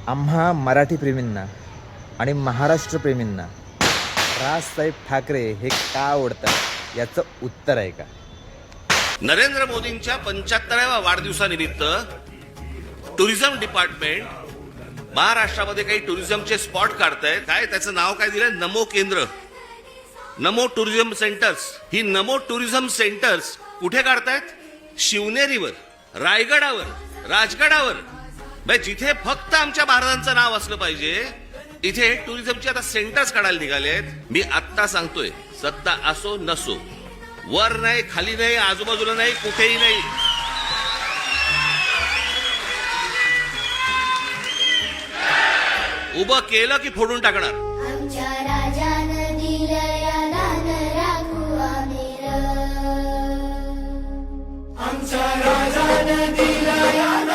आम्हा मराठी प्रेमींना आणि महाराष्ट्र प्रेमींना राजसाहेब ठाकरे हे का आवडतात याचं उत्तर आहे का? नरेंद्र मोदींच्या 75व्या वाढदिवसानिमित्त टुरिझम डिपार्टमेंट महाराष्ट्रामध्ये काही टुरिझमचे स्पॉट काढतायत. काय त्याचं नाव काय दिलंय? नमो केंद्र, नमो टुरिझम सेंटर्स. ही नमो टुरिझम सेंटर्स कुठे काढतायत? शिवनेरीवर, रायगडावर, राजगडावर. जिथे फक्त आमच्या महाराजांचं नाव असलं पाहिजे इथे टुरिझमचे आता सेंटर्स काढायला निघालेत. मी आत्ता सांगतोय, सत्ता असो नसो, वर नाही, खाली नाही, आजूबाजूला नाही, कुठेही नाही. उभं केलं की फोडून टाकणार. आमच्या राजानं दिलया दान राखू आम्ही र. आमच्या राजानं दिलया